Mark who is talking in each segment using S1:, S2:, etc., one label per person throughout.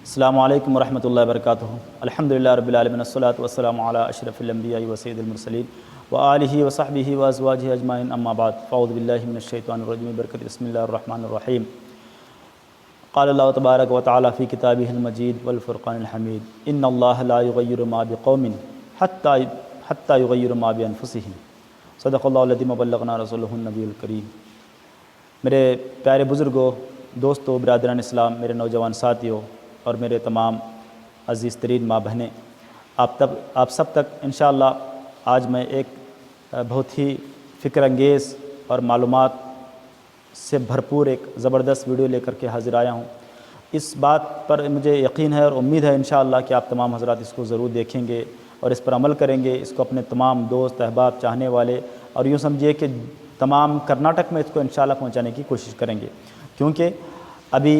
S1: السلام علیکم ورحمۃ اللہ وبرکاتہ۔ الحمدللہ رب العالمین والصلاۃ والسلام علی اشرف الانبیاء وسید المرسلین وآلہ وصحبہ وازواجہ اجمعین، اما بعد، فاعوذ باللہ من الشیطان الرجیم، برکت بسم اللہ الرحمن الرحیم۔ قال اللہ تبارک و تعالی فی کتابہ المجید والفرقان الحمید، ان اللہ لا یغیر ما بقوم حتی یغیر ما بانفسہم، صدق اللہ العظیم وبلغنا رسولہ النبی الکریم۔ میرے پیارے بزرگوں، دوستوں، برادران اسلام، میرے نوجوان ساتھیوں اور میرے تمام عزیز ترین ماں بہنیں، آپ سب تک انشاءاللہ آج میں ایک بہت ہی فکر انگیز اور معلومات سے بھرپور ایک زبردست ویڈیو لے کر کے حاضر آیا ہوں۔ اس بات پر مجھے یقین ہے اور امید ہے انشاءاللہ کہ آپ تمام حضرات اس کو ضرور دیکھیں گے اور اس پر عمل کریں گے، اس کو اپنے تمام دوست، احباب، چاہنے والے اور یوں سمجھیے کہ تمام کرناٹک میں اس کو انشاءاللہ پہنچانے کی کوشش کریں گے، کیونکہ ابھی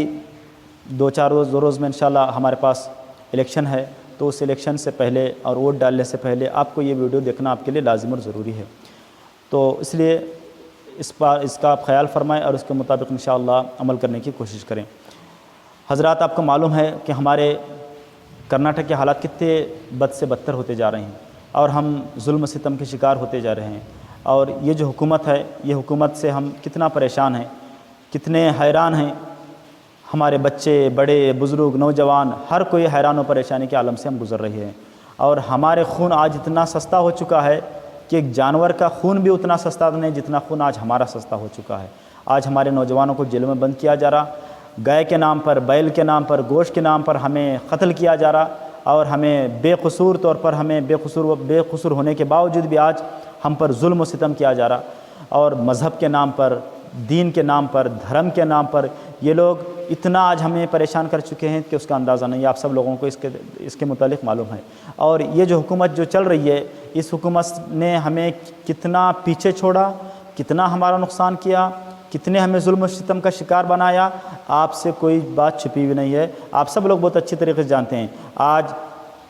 S1: دو چار روز میں انشاءاللہ ہمارے پاس الیکشن ہے، تو اس الیکشن سے پہلے اور ووٹ ڈالنے سے پہلے آپ کو یہ ویڈیو دیکھنا آپ کے لیے لازم اور ضروری ہے۔ تو اس لیے اس کا آپ خیال فرمائیں اور اس کے مطابق انشاءاللہ عمل کرنے کی کوشش کریں۔ حضرات، آپ کو معلوم ہے کہ ہمارے کرناٹک کے حالات کتنے بد سے بدتر ہوتے جا رہے ہیں اور ہم ظلم و ستم کے شکار ہوتے جا رہے ہیں، اور یہ جو حکومت ہے، یہ حکومت سے ہم کتنا پریشان ہیں، کتنے حیران ہیں۔ ہمارے بچے، بڑے، بزرگ، نوجوان، ہر کوئی حیران و پریشانی کے عالم سے ہم گزر رہے ہیں، اور ہمارے خون آج اتنا سستا ہو چکا ہے کہ ایک جانور کا خون بھی اتنا سستا نہیں جتنا خون آج ہمارا سستا ہو چکا ہے۔ آج ہمارے نوجوانوں کو جیلوں میں بند کیا جا رہا، گائے کے نام پر، بیل کے نام پر، گوشت کے نام پر ہمیں قتل کیا جا رہا، اور ہمیں بے قصور طور پر بے قصور ہونے کے باوجود بھی آج ہم پر ظلم و ستم کیا جا رہا، اور مذہب کے نام پر، دین کے نام پر، دھرم کے نام پر یہ لوگ اتنا آج ہمیں پریشان کر چکے ہیں کہ اس کا اندازہ نہیں ہے۔ آپ سب لوگوں کو اس کے متعلق معلوم ہے، اور یہ جو حکومت جو چل رہی ہے، اس حکومت نے ہمیں کتنا پیچھے چھوڑا، کتنا ہمارا نقصان کیا، کتنے ہمیں ظلم و ستم کا شکار بنایا، آپ سے کوئی بات چھپی ہوئی نہیں ہے۔ آپ سب لوگ بہت اچھی طریقے سے جانتے ہیں۔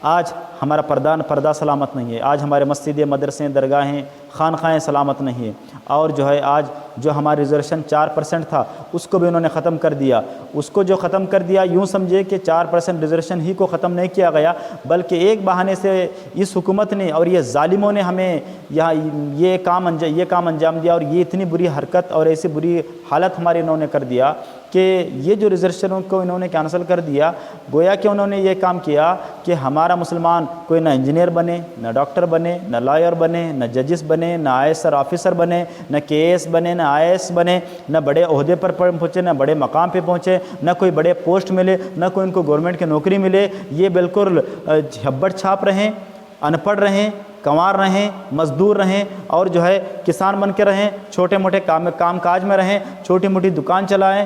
S1: آج ہمارا پردہ سلامت نہیں ہے، آج ہمارے مسجدیں، مدرسیں، درگاہیں، خانقاہیں سلامت نہیں ہیں، اور جو ہے آج جو ہمارا ریزرویشن 4% تھا اس کو بھی انہوں نے ختم کر دیا۔ اس کو جو ختم کر دیا، یوں سمجھے کہ 4% ریزرویشن ہی کو ختم نہیں کیا گیا، بلکہ ایک بہانے سے اس حکومت نے اور یہ ظالموں نے ہمیں یہ کام انجام دیا، اور یہ اتنی بری حرکت اور ایسی بری حالت ہماری انہوں نے کر دیا کہ یہ جو ریزرویشنوں کو انہوں نے کینسل کر دیا، گویا کہ انہوں نے یہ کام کیا کہ ہمارا مسلمان کوئی نہ انجینئر بنے، نہ ڈاکٹر بنے، نہ لائر بنے، نہ ججز بنے، نہ IAS آفیسر بنے، نہ KS بنے، نہ IAS بنے، نہ بڑے عہدے پر پہنچے، نہ بڑے مقام پہ پہنچے، نہ کوئی بڑے پوسٹ ملے، نہ کوئی ان کو گورنمنٹ کی نوکری ملے۔ یہ بالکل جھبڑ چھاپ رہیں، ان پڑھ رہیں، کنوار رہیں، مزدور رہیں، اور جو ہے کسان بن کے رہیں، چھوٹے موٹے کام کاج میں رہیں، چھوٹی موٹی دکان چلائیں،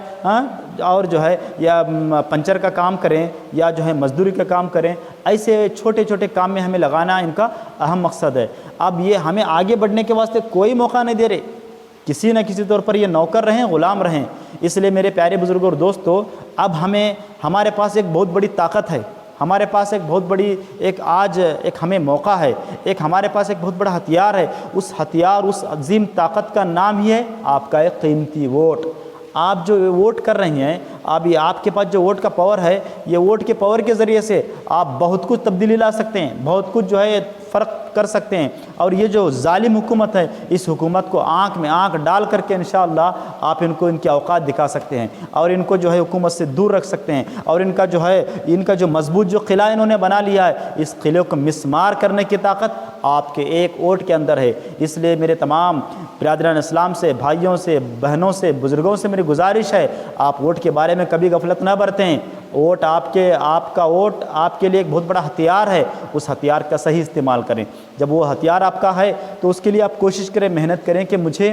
S1: اور جو ہے یا پنچر کا کام کریں، یا جو ہے مزدوری کا کام کریں۔ ایسے چھوٹے چھوٹے کام میں ہمیں لگانا ان کا اہم مقصد ہے۔ اب یہ ہمیں آگے بڑھنے کے واسطے کوئی موقع نہیں دے رہے، کسی نہ کسی طور پر یہ نوکر رہیں، غلام رہیں۔ اس لیے میرے پیارے بزرگوں اور دوستو، اب ہمارے پاس ایک بہت بڑی طاقت ہے، ہمارے پاس ایک بہت بڑی ایک ہمیں موقع ہے، ہمارے پاس ایک بہت بڑا ہتھیار ہے۔ اس ہتھیار، اس عظیم طاقت کا نام ہی ہے آپ کا ایک قیمتی ووٹ۔ آپ جو ووٹ کر رہے ہیں، آپ کے پاس جو ووٹ کا پاور ہے، یہ ووٹ کے پاور کے ذریعے سے آپ بہت کچھ تبدیلی لا سکتے ہیں، بہت کچھ جو ہے فرق کر سکتے ہیں، اور یہ جو ظالم حکومت ہے، اس حکومت کو آنکھ میں آنکھ ڈال کر کے انشاءاللہ آپ ان کو ان کی اوقات دکھا سکتے ہیں، اور ان کو جو ہے حکومت سے دور رکھ سکتے ہیں، اور ان کا جو مضبوط جو قلعہ انہوں نے بنا لیا ہے، اس قلعے کو مسمار کرنے کی طاقت آپ کے ایک ووٹ کے اندر ہے۔ اس لیے میرے تمام برادران اسلام سے، بھائیوں سے، بہنوں سے، بزرگوں سے میری گزارش ہے، آپ ووٹ کے بارے میں کبھی غفلت نہ برتیں۔ ووٹ آپ کا ووٹ آپ کے لیے ایک بہت بڑا ہتھیار ہے، اس ہتھیار کا صحیح استعمال کریں۔ جب وہ ہتھیار آپ کا ہے تو اس کے لیے آپ کوشش کریں، محنت کریں کہ مجھے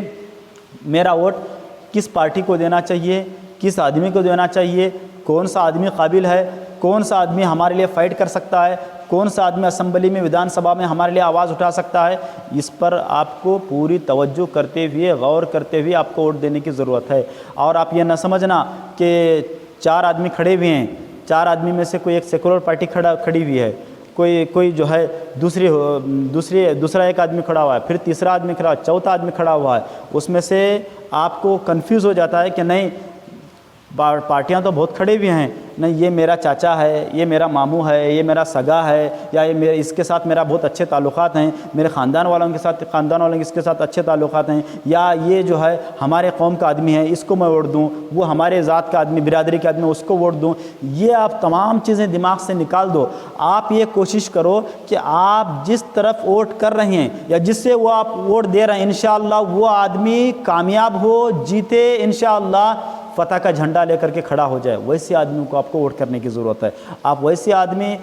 S1: میرا ووٹ کس پارٹی کو دینا چاہیے، کس آدمی کو دینا چاہیے، کون سا آدمی قابل ہے، کون سا آدمی ہمارے لیے فائٹ کر سکتا ہے، کون سا آدمی اسمبلی میں، ودھان سبھا میں ہمارے لیے آواز اٹھا سکتا ہے۔ اس پر آپ کو پوری توجہ کرتے ہوئے، غور کرتے ہوئے آپ کو ووٹ دینے کی ضرورت ہے۔ اور آپ یہ نہ سمجھنا کہ 4 آدمی کھڑے ہوئے ہیں، 4 آدمی میں سے کوئی ایک سیکولر پارٹی کھڑی ہوئی ہے، کوئی جو ہے دوسرا ایک آدمی کھڑا ہوا ہے، پھر تیسرا آدمی کھڑا ہوا ہے، چوتھا آدمی کھڑا ہوا ہے، اس میں سے آپ کو کنفیوز ہو جاتا ہے کہ نہیں پارٹیاں تو بہت کھڑے بھی ہیں، نہیں یہ میرا چاچا ہے، یہ میرا ماموں ہے، یہ میرا سگا ہے، یا یہ میرے اس کے ساتھ میرا بہت اچھے تعلقات ہیں، میرے خاندان والوں کے اس کے ساتھ اچھے تعلقات ہیں، یا یہ جو ہے ہمارے قوم کا آدمی ہے اس کو میں ووٹ دوں، وہ ہمارے ذات کا آدمی، برادری کا آدمی اس کو ووٹ دوں۔ یہ آپ تمام چیزیں دماغ سے نکال دو۔ آپ یہ کوشش کرو کہ آپ جس طرف ووٹ کر رہے ہیں یا جس سے وہ آپ ووٹ دے رہے ہیں انشاءاللہ وہ آدمی کامیاب ہو، جیتے، انشاءاللہ فتح کا جھنڈا لے کر کے کھڑا ہو جائے۔ ویسے آدمی کو آپ کو ووٹ کرنے کی ضرورت ہے۔ آپ ویسے آدمی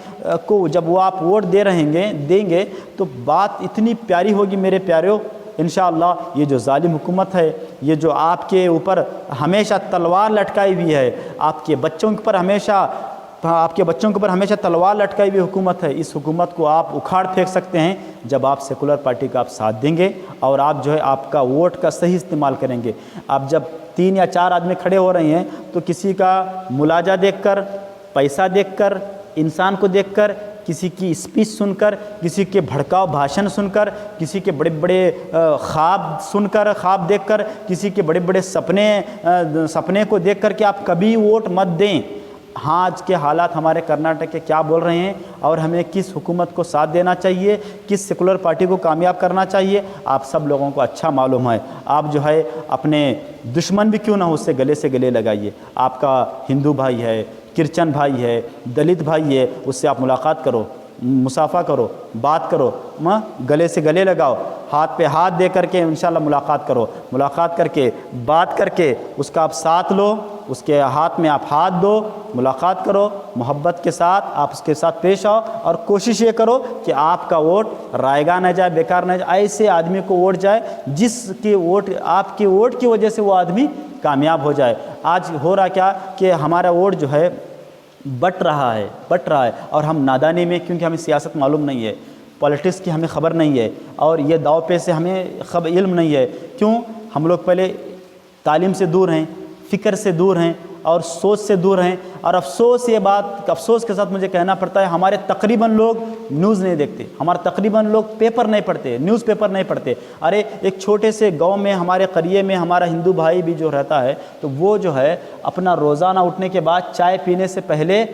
S1: کو جب وہ آپ ووٹ دیں گے تو بات اتنی پیاری ہوگی میرے پیاروں، انشاءاللہ یہ جو ظالم حکومت ہے، یہ جو آپ کے اوپر ہمیشہ تلوار لٹکائی ہوئی ہے، آپ کے بچوں کے اوپر ہمیشہ تلوار لٹکائی ہوئی حکومت ہے، اس حکومت کو آپ اکھاڑ پھینک سکتے ہیں جب آپ سیکولر پارٹی کا آپ ساتھ دیں گے اور آپ جو ہے آپ کا ووٹ کا صحیح استعمال کریں گے۔ آپ جب 3 یا 4 آدمی کھڑے ہو رہے ہیں تو کسی کا ملاجہ دیکھ کر، پیسہ دیکھ کر، انسان کو دیکھ کر، کسی کی اسپیچ سن کر، کسی کے بھڑکاؤ بھاشن سن کر، کسی کے بڑے بڑے خواب دیکھ کر، کسی کے بڑے بڑے سپنے کو دیکھ کر کہ آپ کبھی ووٹ مت دیں۔ ہاں آج کے حالات ہمارے کرناٹک کے کیا بول رہے ہیں اور ہمیں کس حکومت کو ساتھ دینا چاہیے، کس سیکولر پارٹی کو کامیاب کرنا چاہیے، آپ سب لوگوں کو اچھا معلوم ہے۔ آپ جو ہے اپنے دشمن بھی کیوں نہ ہو اس سے گلے لگائیے۔ آپ کا ہندو بھائی ہے، کرچن بھائی ہے، دلت بھائی ہے، اس سے آپ ملاقات کرو، مصافحہ کرو، بات کرو، گلے سے گلے لگاؤ، ہاتھ پہ ہاتھ دے کر کے انشاءاللہ ملاقات کرو، ملاقات کر کے بات کر کے اس کا آپ ساتھ لو، اس کے ہاتھ میں آپ ہاتھ دو، ملاقات کرو، محبت کے ساتھ آپ اس کے ساتھ پیش آؤ اور کوشش یہ کرو کہ آپ کا ووٹ رائیگاں نہ جائے، بیکار نہ جائے، ایسے آدمی کو ووٹ جائے جس کی ووٹ آپ کے ووٹ کی وجہ سے وہ آدمی کامیاب ہو جائے۔ آج ہو رہا کیا کہ ہمارا ووٹ جو ہے بٹ رہا ہے اور ہم نادانی میں، کیونکہ ہمیں سیاست معلوم نہیں ہے، پولیٹکس کی ہمیں خبر نہیں ہے اور یہ داؤ پے سے ہمیں علم نہیں ہے۔ کیوں؟ ہم لوگ پہلے تعلیم سے دور ہیں، فکر سے دور ہیں اور سوچ سے دور ہیں، اور افسوس کے ساتھ مجھے کہنا پڑتا ہے ہمارے تقریباً لوگ نیوز نہیں دیکھتے، ہمارے تقریباً لوگ پیپر نہیں پڑھتے، نیوز پیپر نہیں پڑھتے۔ ارے ایک چھوٹے سے گاؤں میں ہمارے قریے میں ہمارا ہندو بھائی بھی جو رہتا ہے تو وہ جو ہے اپنا روزانہ اٹھنے کے بعد چائے پینے سے پہلے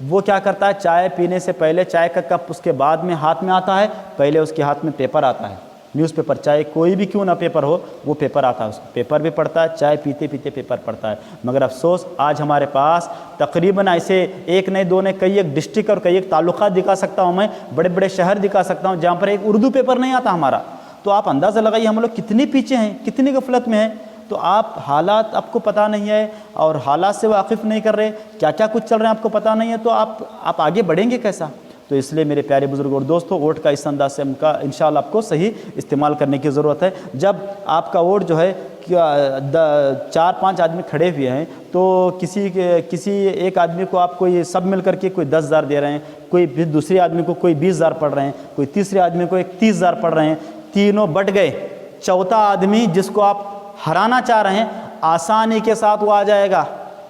S1: وہ کیا کرتا ہے، چائے پینے سے پہلے چائے کا کپ اس کے بعد میں ہاتھ میں آتا ہے، پہلے اس کے ہاتھ میں پیپر آتا ہے، نیوز پیپر، چاہے کوئی بھی کیوں نہ پیپر ہو، وہ پیپر آتا ہے، اس پیپر بھی پڑھتا ہے، چائے پیتے پیتے پیپر پڑھتا ہے۔ مگر افسوس آج ہمارے پاس تقریباً ایسے ایک نہیں دو نہیں کئی ایک ڈسٹرکٹ اور کئی ایک تعلقات دکھا سکتا ہوں میں، بڑے بڑے شہر دکھا سکتا ہوں جہاں پر ایک اردو پیپر نہیں آتا ہمارا۔ تو آپ اندازہ لگائیے ہم لوگ کتنے پیچھے ہیں، کتنی غفلت میں ہیں۔ تو حالات آپ کو پتہ نہیں ہے اور حالات سے واقف نہیں کر رہے، کیا کیا کچھ چل رہے ہیں آپ کو پتہ نہیں ہے، تو آپ آگے بڑھیں گے کیسا؟ تو اس لیے میرے پیارے بزرگ اور دوستوں، ووٹ کا اس انداز سے انشاءاللہ آپ کو صحیح استعمال کرنے کی ضرورت ہے۔ جب آپ کا ووٹ جو ہے 4-5 آدمی کھڑے ہوئے ہیں تو کسی ایک آدمی کو آپ کوئی سب مل کر کے کوئی 10,000 دے رہے ہیں، کوئی پھر دوسرے آدمی کو کوئی 20,000 پڑھ رہے ہیں، کوئی تیسرے آدمی کو 30,000 پڑھ رہے ہیں، تینوں بٹ گئے، چوتھا آدمی جس کو آپ ہرانا چاہ رہے ہیں آسانی کے ساتھ وہ آ جائے گا،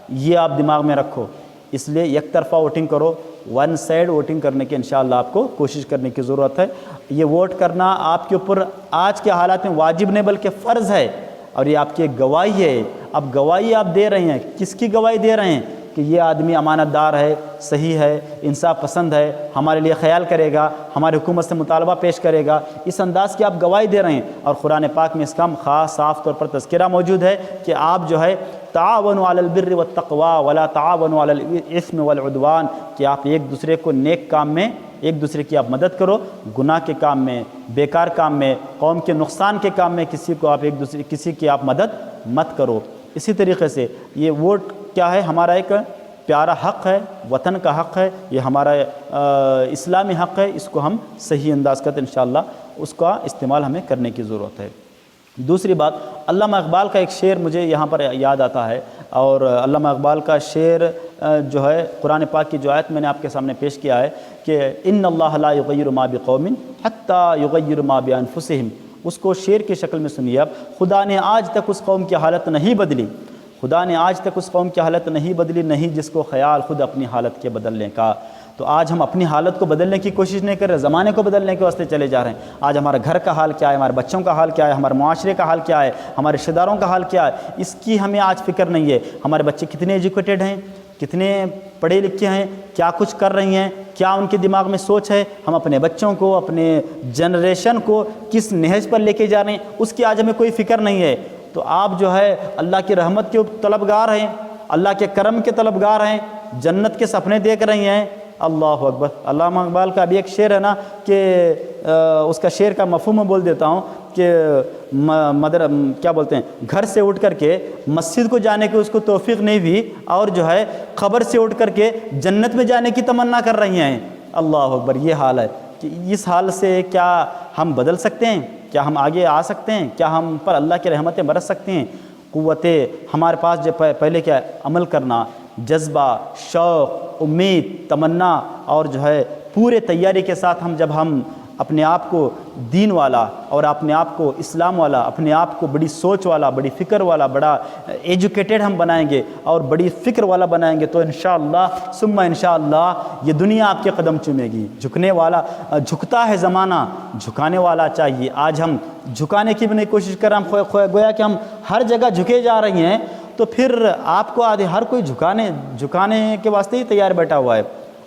S1: یہ آپ دماغ میں رکھو۔ اس لیے یک طرفہ ووٹنگ کرو، ون سائڈ ووٹنگ کرنے کی انشاءاللہ آپ کو کوشش کرنے کی ضرورت ہے۔ یہ ووٹ کرنا آپ کے اوپر آج کے حالات میں واجب نہیں بلکہ فرض ہے، اور یہ آپ کی ایک گواہی ہے۔ اب گواہی آپ دے رہے ہیں، کس کی گواہی دے رہے ہیں؟ کہ یہ آدمی امانت دار ہے، صحیح ہے، انصاف پسند ہے، ہمارے لیے خیال کرے گا، ہماری حکومت سے مطالبہ پیش کرے گا، اس انداز کی آپ گواہی دے رہے ہیں۔ اور قرآن پاک میں اس کا خاص صاف طور پر تذکرہ موجود ہے کہ آپ جو ہے تعاونوا علی البر والتقوی ولا تعاونوا علی الاثم والعدوان، کہ آپ ایک دوسرے کو نیک کام میں ایک دوسرے کی آپ مدد کرو، گناہ کے کام میں، بیکار کام میں، قوم کے نقصان کے کام میں کسی کی آپ مدد مت کرو۔ اسی طریقے سے یہ ووٹ کیا ہے؟ ہمارا ایک پیارا حق ہے، وطن کا حق ہے، یہ ہمارا اسلامی حق ہے، اس کو ہم صحیح انداز کرتے انشاءاللہ اس کا استعمال ہمیں کرنے کی ضرورت ہے۔ دوسری بات، علامہ اقبال کا ایک شعر مجھے یہاں پر یاد آتا ہے، اور علامہ اقبال کا شعر جو ہے قرآن پاک کی جو آیت میں نے آپ کے سامنے پیش کیا ہے کہ ان اللہ لا یغیر ما بقوم حتی یغیر ما بانفسہم، اس کو شعر کی شکل میں سنیے اب۔ خدا نے آج تک اس قوم کی حالت نہیں بدلی، خدا نے آج تک اس قوم کی حالت نہیں بدلی، نہیں جس کو خیال خود اپنی حالت کے بدلنے کا۔ تو آج ہم اپنی حالت کو بدلنے کی کوشش نہیں کر رہے، زمانے کو بدلنے کے واسطے چلے جا رہے ہیں۔ آج ہمارا گھر کا حال کیا ہے، ہمارے بچوں کا حال کیا ہے، ہمارے معاشرے کا حال کیا ہے، ہمارے رشتہ داروں کا حال کیا ہے، اس کی ہمیں آج فکر نہیں ہے۔ ہمارے بچے کتنے ایجوکیٹڈ ہیں، کتنے پڑھے لکھے ہیں، کیا کچھ کر رہی ہیں، کیا ان کے دماغ میں سوچ ہے، ہم اپنے بچوں کو، اپنے جنریشن کو کس نہج پر لے کے جا رہے ہیں، اس کی آج ہمیں کوئی فکر نہیں ہے۔ تو آپ جو ہے اللہ کی رحمت کے طلبگار ہیں، اللہ کے کرم کے طلبگار ہیں، جنت کے سپنے دیکھ رہی ہیں۔ اللہ اکبر۔ علامہ اقبال کا بھی ایک شعر ہے نا کہ اس کا شعر کا مفہوم میں بول دیتا ہوں کہ کیا بولتے ہیں، گھر سے اٹھ کر کے مسجد کو جانے کی اس کو توفیق نہیں ہوئی، اور جو ہے قبر سے اٹھ کر کے جنت میں جانے کی تمنا کر رہی ہیں۔ اللہ اکبر۔ یہ حال ہے کہ اس حال سے کیا ہم بدل سکتے ہیں؟ کیا ہم آگے آ سکتے ہیں؟ کیا ہم پر اللہ کی رحمتیں برس سکتے ہیں؟ قوتیں ہمارے پاس جو پہلے کیا ہے، عمل کرنا، جذبہ، شوق، امید، تمنا، اور جو ہے پورے تیاری کے ساتھ ہم اپنے آپ کو دین والا اور اپنے آپ کو اسلام والا، اپنے آپ کو بڑی سوچ والا، بڑی فکر والا، بڑا ایجوکیٹڈ ہم بنائیں گے اور بڑی فکر والا بنائیں گے، تو انشاءاللہ ثم انشاءاللہ یہ دنیا آپ کے قدم چومے گی۔ جھکنے والا جھکتا ہے زمانہ، جھکانے والا چاہیے۔ آج ہم جھکانے کی بھی نہیں کوشش کر رہے، ہم گویا کہ ہم ہر جگہ جھکے جا رہی ہیں، تو پھر آپ کو آدھے ہر کوئی جھکانے کے واسطے ہی تیار بیٹھا ہوا ہے۔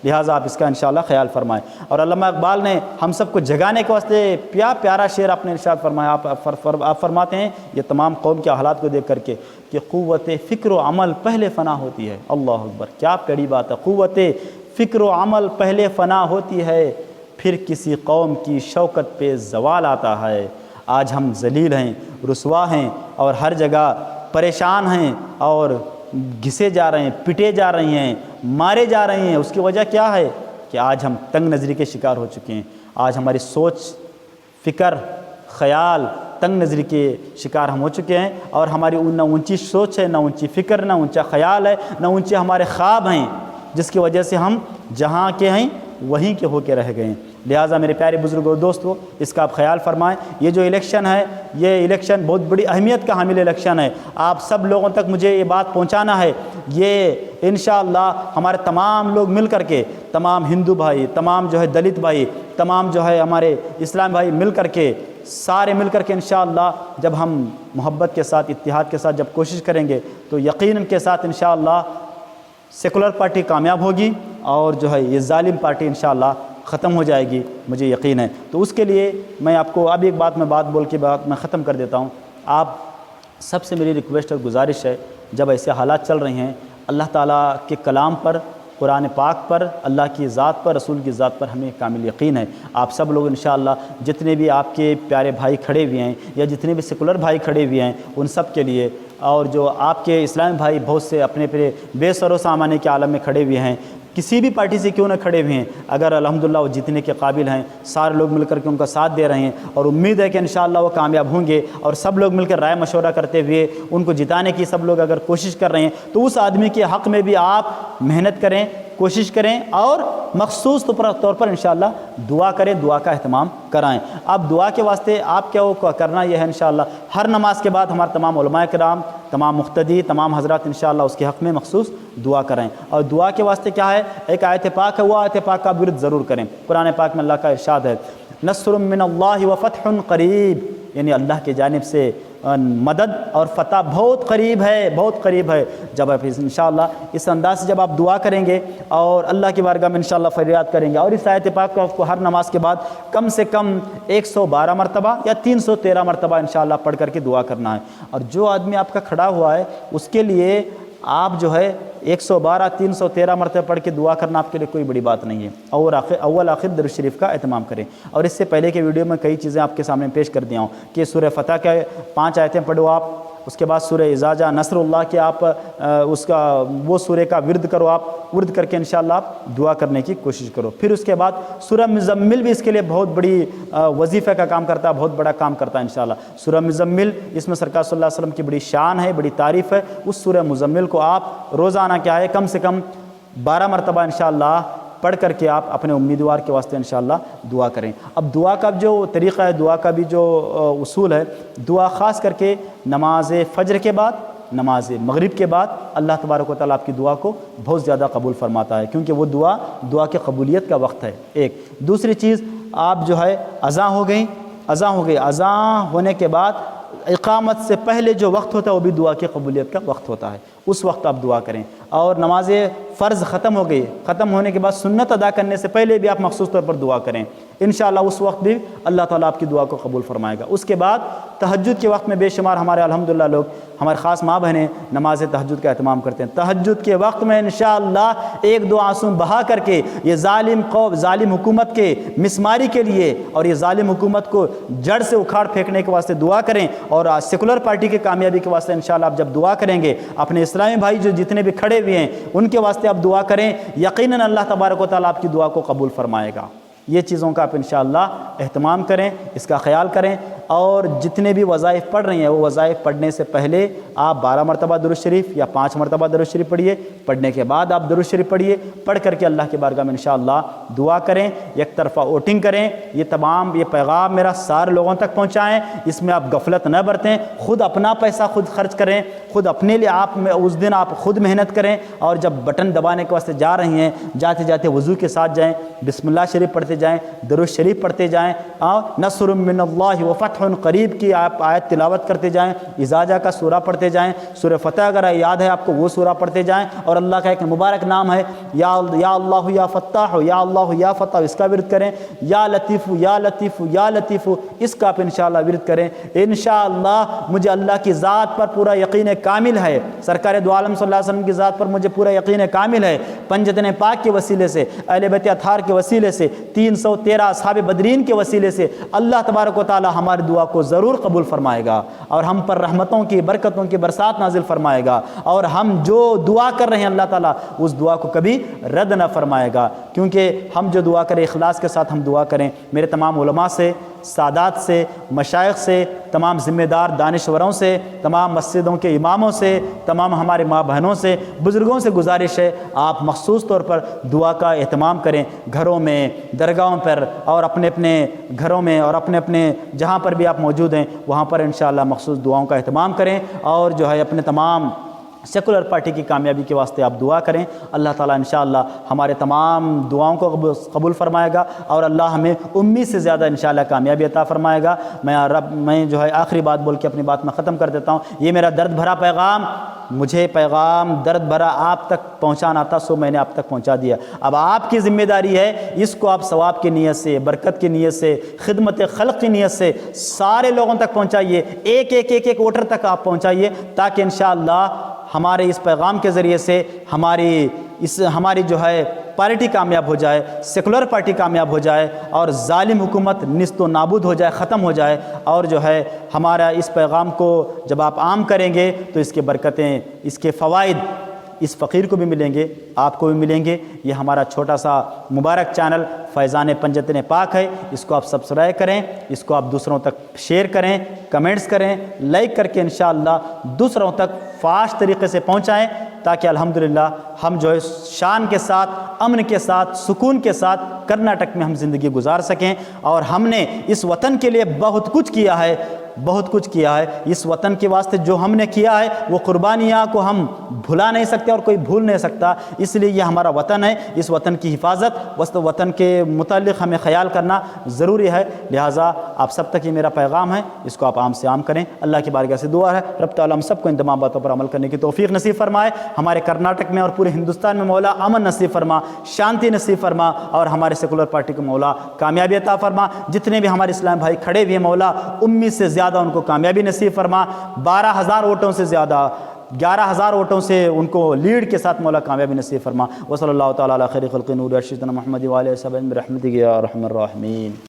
S1: لہٰذا آپ اس کا انشاءاللہ خیال فرمائیں۔ اور علامہ اقبال نے ہم سب کو جگانے کے واسطے پیارا شعر آپ نے ارشاد فرمایا۔ آپ فرماتے ہیں یہ تمام قوم کے حالات کو دیکھ کر کے کہ قوت فکر و عمل پہلے فنا ہوتی ہے۔ اللہ اکبر، کیا پیڑی بات ہے۔ قوت فکر و عمل پہلے فنا ہوتی ہے، پھر کسی قوم کی شوکت پہ زوال آتا ہے۔ آج ہم ذلیل ہیں، رسوا ہیں، اور ہر جگہ پریشان ہیں، اور گھسے جا رہے ہیں، پٹے جا رہی ہیں، مارے جا رہے ہیں۔ اس کی وجہ کیا ہے کہ آج ہم تنگ نظری کے شکار ہو چکے ہیں۔ آج ہماری سوچ، فکر، خیال تنگ نظری کے شکار ہم ہو چکے ہیں، اور ہماری نہ اونچی سوچ ہے، نہ اونچی فکر، نہ اونچا خیال ہے، نہ اونچے ہمارے خواب ہیں، جس کی وجہ سے ہم جہاں کے ہیں وہیں کے ہو کے رہ گئے ہیں۔ لہٰذا میرے پیارے بزرگوں، دوستو، اس کا آپ خیال فرمائیں۔ یہ جو الیکشن ہے، یہ الیکشن بہت بڑی اہمیت کا حامل الیکشن ہے۔ آپ سب لوگوں تک مجھے یہ بات پہنچانا ہے۔ یہ انشاءاللہ ہمارے تمام لوگ مل کر کے، تمام ہندو بھائی، تمام جو ہے دلت بھائی، تمام جو ہے ہمارے اسلام بھائی مل کر کے، سارے مل کر کے انشاءاللہ جب ہم محبت کے ساتھ، اتحاد کے ساتھ جب کوشش کریں گے، تو یقیناً کے ساتھ انشاءاللہ سیکولر پارٹی کامیاب ہوگی، اور جو ہے یہ ظالم پارٹی انشاءاللہ ختم ہو جائے گی، مجھے یقین ہے۔ تو اس کے لیے میں آپ کو اب ایک بات بول کے میں ختم کر دیتا ہوں۔ آپ سب سے میری ریکویسٹ اور گزارش ہے، جب ایسے حالات چل رہے ہیں، اللہ تعالیٰ کے کلام پر، قرآن پاک پر، اللہ کی ذات پر، رسول کی ذات پر ہمیں کامل یقین ہے۔ آپ سب لوگ انشاءاللہ جتنے بھی آپ کے پیارے بھائی کھڑے ہوئے ہیں، یا جتنے بھی سیکولر بھائی کھڑے ہوئے ہیں، ان سب کے لیے، اور جو آپ کے اسلامی بھائی بہت سے اپنے بے سر و سامانے کے عالم میں کھڑے ہوئے ہیں، کسی بھی پارٹی سے کیوں نہ کھڑے ہوئے ہیں، اگر الحمدللہ وہ جیتنے کے قابل ہیں، سارے لوگ مل کر کے ان کا ساتھ دے رہے ہیں، اور امید ہے کہ انشاءاللہ وہ کامیاب ہوں گے، اور سب لوگ مل کر رائے مشورہ کرتے ہوئے ان کو جتانے کی سب لوگ اگر کوشش کر رہے ہیں، تو اس آدمی کے حق میں بھی آپ محنت کریں، کوشش کریں، اور مخصوص طور پر انشاءاللہ دعا کریں، دعا کا اہتمام کرائیں۔ اب دعا کے واسطے آپ کیا کرنا یہ ہے، انشاءاللہ ہر نماز کے بعد ہمارے تمام علماء کرام، تمام مقتدی، تمام حضرات انشاءاللہ اس کے حق میں مخصوص دعا کریں۔ اور دعا کے واسطے کیا ہے، ایک آیت پاک ہے، وہ آیت پاک کا ورد ضرور کریں۔ قرآن پاک میں اللہ کا ارشاد ہے، نصر من اللہ وفتح قریب، یعنی اللہ کی جانب سے مدد اور فتح بہت قریب ہے، بہت قریب ہے۔ جب آپ انشاءاللہ اس انداز سے جب آپ دعا کریں گے اور اللہ کی بارگاہ میں انشاءاللہ فریاد کریں گے، اور اس آیت پاک کو آپ کو ہر نماز کے بعد کم سے کم 112 مرتبہ یا 313 مرتبہ انشاءاللہ پڑھ کر کے دعا کرنا ہے۔ اور جو آدمی آپ کا کھڑا ہوا ہے، اس کے لیے آپ جو ہے 112 313 مرتبہ پڑھ کے دعا کرنا آپ کے لیے کوئی بڑی بات نہیں ہے۔ اول آخر درود شریف کا اہتمام کریں۔ اور اس سے پہلے کے ویڈیو میں کئی چیزیں آپ کے سامنے پیش کر دیا ہوں کہ سورہ فتح کے 5 آیتیں پڑھو آپ، اس کے بعد سورہ اذا جاء نصر اللہ کے آپ اس کا وہ سورہ کا ورد کرو، آپ ورد کر کے انشاءاللہ آپ دعا کرنے کی کوشش کرو۔ پھر اس کے بعد سورہ مزمل بھی اس کے لیے بہت بڑی وظیفہ کا کام کرتا ہے، بہت بڑا کام کرتا ہے انشاءاللہ۔ سورہ مزمل، اس میں سرکار صلی اللہ علیہ وسلم کی بڑی شان ہے، بڑی تعریف ہے۔ اس سورہ مزمل کو آپ روزانہ کیا ہے، کم سے کم 12 مرتبہ انشاءاللہ پڑھ کر کے آپ اپنے امیدوار کے واسطے انشاءاللہ دعا کریں۔ اب دعا کا جو طریقہ ہے، دعا کا بھی جو اصول ہے، دعا خاص کر کے نماز فجر کے بعد نماز مغرب کے بعد اللہ تبارک و تعالیٰ آپ کی دعا کو بہت زیادہ قبول فرماتا ہے، کیونکہ وہ دعا کی قبولیت کا وقت ہے۔ ایک دوسری چیز، آپ جو ہے اذان ہو گئی، اذان ہونے کے بعد اقامت سے پہلے جو وقت ہوتا ہے وہ بھی دعا کی قبولیت کا وقت ہوتا ہے، اس وقت آپ دعا کریں۔ اور نماز فرض ختم ہو گئی، ختم ہونے کے بعد سنت ادا کرنے سے پہلے بھی آپ مخصوص طور پر دعا کریں، انشاءاللہ اس وقت بھی اللہ تعالیٰ آپ کی دعا کو قبول فرمائے گا۔ اس کے بعد تہجد کے وقت میں بے شمار ہمارے الحمدللہ لوگ، ہمارے خاص ماں بہنیں نماز تہجد کا اہتمام کرتے ہیں۔ تہجد کے وقت میں انشاءاللہ ایک دو آنسو بہا کر کے یہ ظالم قوم، ظالم حکومت کے مسماری کے لیے اور یہ ظالم حکومت کو جڑ سے اکھاڑ پھینکنے کے واسطے دعا کریں، اور سیکولر پارٹی کی کامیابی کے واسطے انشاءاللہ آپ جب دعا کریں گے، اپنے اسلامی بھائی جو جتنے بھی کھڑے ہوئے ہیں ان کے واسطے آپ دعا کریں، یقیناً اللہ تبارک و تعالیٰ آپ کی دعا کو قبول فرمائے گا۔ یہ چیزوں کا آپ انشاءاللہ اہتمام کریں، اس کا خیال کریں، اور جتنے بھی وظائف پڑھ رہی ہیں وہ وظائف پڑھنے سے پہلے آپ 12 مرتبہ درود شریف یا 5 مرتبہ درود شریف پڑھیے، پڑھنے کے بعد آپ درود شریف پڑھیے، پڑھ کر کے اللہ کی بارگاہ میں انشاءاللہ دعا کریں، یک طرفہ ووٹنگ کریں۔ یہ پیغام میرا سارے لوگوں تک پہنچائیں، اس میں آپ غفلت نہ برتیں، خود اپنا پیسہ خود خرچ کریں، خود اپنے لیے اس دن آپ خود محنت کریں، اور جب بٹن دبانے کے واسطے جا رہی ہیں، جاتے جاتے وضو کے ساتھ جائیں، بسم اللہ شریف پڑھتے جائیں، درود شریف پڑھتے جائیں، نصر من اللہ و فتح قریب کی آپ آیت تلاوت کرتے جائیں، اذا جاء کا سورہ پڑھتے جائیں، سورہ فتح اگر یاد ہے آپ کو وہ سورہ پڑھتے جائیں، اور اللہ کا ایک مبارک نام ہے یا اللہ یا فتاح، یا اللہ یا فتح، اس کا ورد کریں، یا لطیف یا لطیف یا لطیف، اس کا آپ انشاءاللہ ورد کریں۔ انشاءاللہ مجھے اللہ کی ذات پر پورا یقین کامل ہے، سرکار دو عالم صلی اللہ علیہ وسلم کی ذات پر مجھے پورا یقین کامل ہے، پنجتن پاک کے وسیلے سے، اہل بیت اطہار کے وسیلے سے، 313 اصحاب بدرین کے وسیلے سے اللہ تبارک و تعالی ہماری دعا کو ضرور قبول فرمائے گا، اور ہم پر رحمتوں کی، برکتوں کی برسات نازل فرمائے گا، اور ہم جو دعا کر رہے ہیں اللہ تعالیٰ اس دعا کو کبھی رد نہ فرمائے گا، کیونکہ ہم جو دعا کریں اخلاص کے ساتھ ہم دعا کریں۔ میرے تمام علماء سے، سادات سے، مشائخ سے، تمام ذمہ دار دانشوروں سے، تمام مسجدوں کے اماموں سے، تمام ہمارے ماں بہنوں سے، بزرگوں سے گزارش ہے آپ مخصوص طور پر دعا کا اہتمام کریں، گھروں میں، درگاہوں پر، اور اپنے اپنے گھروں میں، اور اپنے اپنے جہاں پر بھی آپ موجود ہیں وہاں پر انشاءاللہ مخصوص دعاؤں کا اہتمام کریں، اور جو ہے اپنے تمام سیکولر پارٹی کی کامیابی کے واسطے آپ دعا کریں۔ اللہ تعالیٰ انشاءاللہ ہمارے تمام دعاؤں کو قبول فرمائے گا، اور اللہ ہمیں امید سے زیادہ انشاءاللہ کامیابی عطا فرمائے گا۔ میں جو ہے آخری بات بول کے اپنی بات میں ختم کر دیتا ہوں۔ یہ میرا درد بھرا پیغام، مجھے پیغام درد بھرا آپ تک پہنچانا تھا، سو میں نے آپ تک پہنچا دیا۔ اب آپ کی ذمہ داری ہے اس کو آپ ثواب کی نیت سے، برکت کی نیت سے، خدمت خلق کی نیت سے سارے لوگوں تک پہنچائیے، ایک ووٹر تک آپ پہنچائیے، تاکہ انشاءاللہ ہمارے اس پیغام کے ذریعے سے ہماری جو ہے پارٹی کامیاب ہو جائے، سیکولر پارٹی کامیاب ہو جائے، اور ظالم حکومت نیست و نابود ہو جائے، ختم ہو جائے، اور جو ہے ہمارا اس پیغام کو جب آپ عام کریں گے تو اس کے برکتیں، اس کے فوائد اس فقیر کو بھی ملیں گے، آپ کو بھی ملیں گے۔ یہ ہمارا چھوٹا سا مبارک چینل فیضان پنجتن پاک ہے، اس کو آپ سبسکرائب کریں، اس کو آپ دوسروں تک شیئر کریں، کمنٹس کریں، لائک کر کے انشاءاللہ دوسروں تک فاسٹ طریقے سے پہنچائیں، تاکہ الحمدللہ ہم جو ہے شان کے ساتھ، امن کے ساتھ، سکون کے ساتھ کرناٹک میں ہم زندگی گزار سکیں۔ اور ہم نے اس وطن کے لیے بہت کچھ کیا ہے، بہت کچھ کیا ہے، اس وطن کے واسطے جو ہم نے کیا ہے وہ قربانیاں کو ہم بھلا نہیں سکتے اور کوئی بھول نہیں سکتا، اس لیے یہ ہمارا وطن ہے، اس وطن کی حفاظت، وطن کے متعلق ہمیں خیال کرنا ضروری ہے۔ لہٰذا آپ سب تک یہ میرا پیغام ہے، اس کو آپ عام سے عام کریں۔ اللہ کی بارگاہ سے دعا ہے رب تعالیٰ ہم سب کو ان تمام باتوں پر عمل کرنے کی توفیق نصیب فرمائے، ہمارے کرناٹک میں اور پورے ہندوستان میں مولا امن نصیب فرما، شانتی نصیب فرما، اور ہمارے سیکولر پارٹی کو مولا کامیابی عطا فرما۔ جتنے بھی ہمارے اسلام بھائی کھڑے ہوئے مولا امید سے زیادہ ان کو کامیابی نصیب فرما، 12,000 ووٹوں سے زیادہ، 11,000 ووٹوں سے ان کو لیڈ کے ساتھ مولا کامیابی نصیب فرما۔ وصلی اللہ تعالیٰ علی خیر خلق نور ارشدنا محمد وعلیہ وسلم برحمتک یا ارحم الراحمین۔